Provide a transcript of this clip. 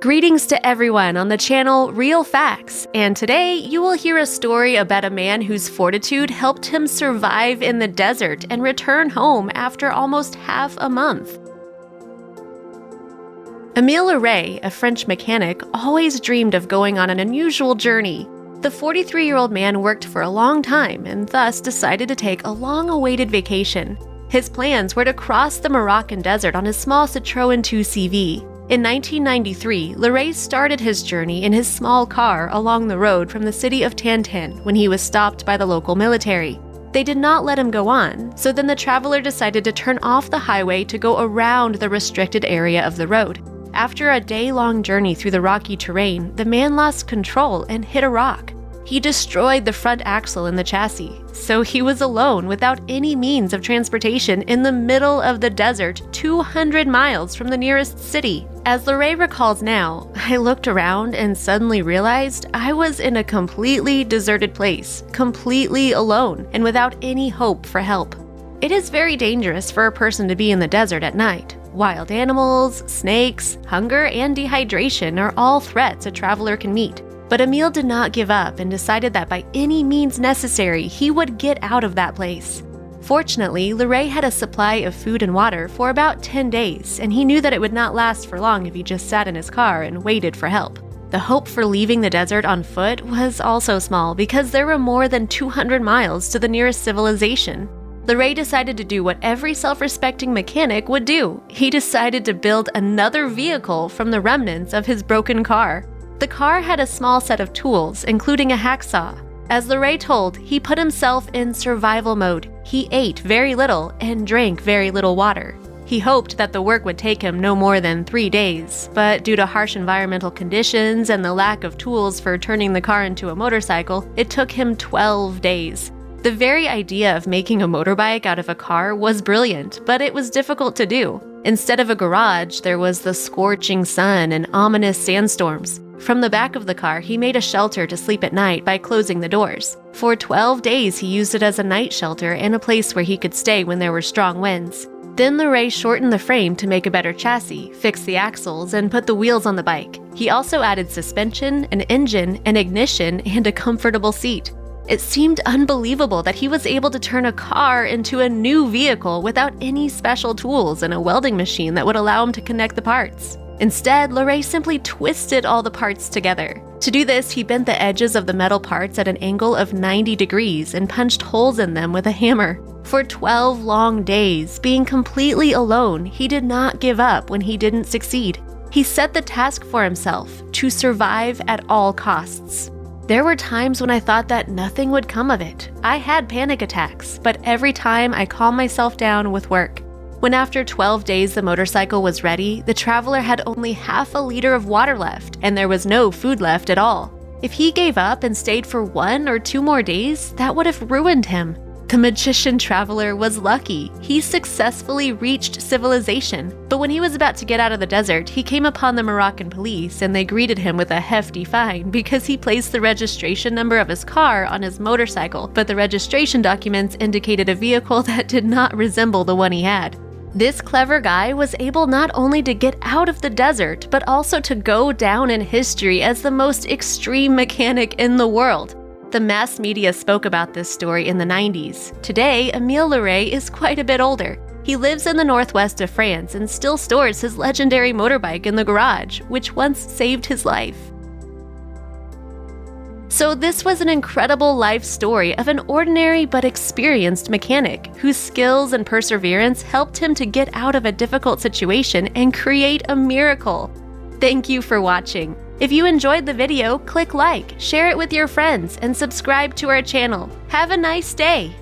Greetings to everyone on the channel Real Facts, and today you will hear a story about a man whose fortitude helped him survive in the desert and return home after almost half a month. Émile Loray, a French mechanic, always dreamed of going on an unusual journey. The 43-year-old man worked for a long time and thus decided to take a long-awaited vacation. His plans were to cross the Moroccan desert on his small Citroën 2CV. In 1993, Loray started his journey in his small car along the road from the city of Tantan when he was stopped by the local military. They did not let him go on, so then the traveler decided to turn off the highway to go around the restricted area of the road. After a day-long journey through the rocky terrain, the man lost control and hit a rock. He destroyed the front axle in the chassis, so he was alone without any means of transportation in the middle of the desert 200 miles from the nearest city. As Loray recalls now, I looked around and suddenly realized I was in a completely deserted place, completely alone, and without any hope for help. It is very dangerous for a person to be in the desert at night. Wild animals, snakes, hunger, and dehydration are all threats a traveler can meet. But Émile did not give up and decided that by any means necessary, he would get out of that place. Fortunately, Loray had a supply of food and water for about 10 days, and he knew that it would not last for long if he just sat in his car and waited for help. The hope for leaving the desert on foot was also small because there were more than 200 miles to the nearest civilization. Loray decided to do what every self-respecting mechanic would do. He decided to build another vehicle from the remnants of his broken car. The car had a small set of tools, including a hacksaw. As Loray told, he put himself in survival mode. He ate very little and drank very little water. He hoped that the work would take him no more than 3 days, but due to harsh environmental conditions and the lack of tools for turning the car into a motorcycle, it took him 12 days. The very idea of making a motorbike out of a car was brilliant, but it was difficult to do. Instead of a garage, there was the scorching sun and ominous sandstorms. From the back of the car, he made a shelter to sleep at night by closing the doors. For 12 days, he used it as a night shelter and a place where he could stay when there were strong winds. Then Loray shortened the frame to make a better chassis, fixed the axles, and put the wheels on the bike. He also added suspension, an engine, an ignition, and a comfortable seat. It seemed unbelievable that he was able to turn a car into a new vehicle without any special tools and a welding machine that would allow him to connect the parts. Instead, Loray simply twisted all the parts together. To do this, he bent the edges of the metal parts at an angle of 90 degrees and punched holes in them with a hammer. For 12 long days, being completely alone, he did not give up when he didn't succeed. He set the task for himself to survive at all costs. There were times when I thought that nothing would come of it. I had panic attacks, but every time I calmed myself down with work. When after 12 days the motorcycle was ready, the traveler had only half a liter of water left, and there was no food left at all. If he gave up and stayed for 1 or 2 more days, that would have ruined him. The magician traveler was lucky. He successfully reached civilization. But when he was about to get out of the desert, he came upon the Moroccan police and they greeted him with a hefty fine because he placed the registration number of his car on his motorcycle, but the registration documents indicated a vehicle that did not resemble the one he had. This clever guy was able not only to get out of the desert, but also to go down in history as the most extreme mechanic in the world. The mass media spoke about this story in the 90s. Today, Émile Loray is quite a bit older. He lives in the northwest of France and still stores his legendary motorbike in the garage, which once saved his life. So this was an incredible life story of an ordinary but experienced mechanic whose skills and perseverance helped him to get out of a difficult situation and create a miracle. Thank you for watching. If you enjoyed the video, click like, share it with your friends, and subscribe to our channel. Have a nice day!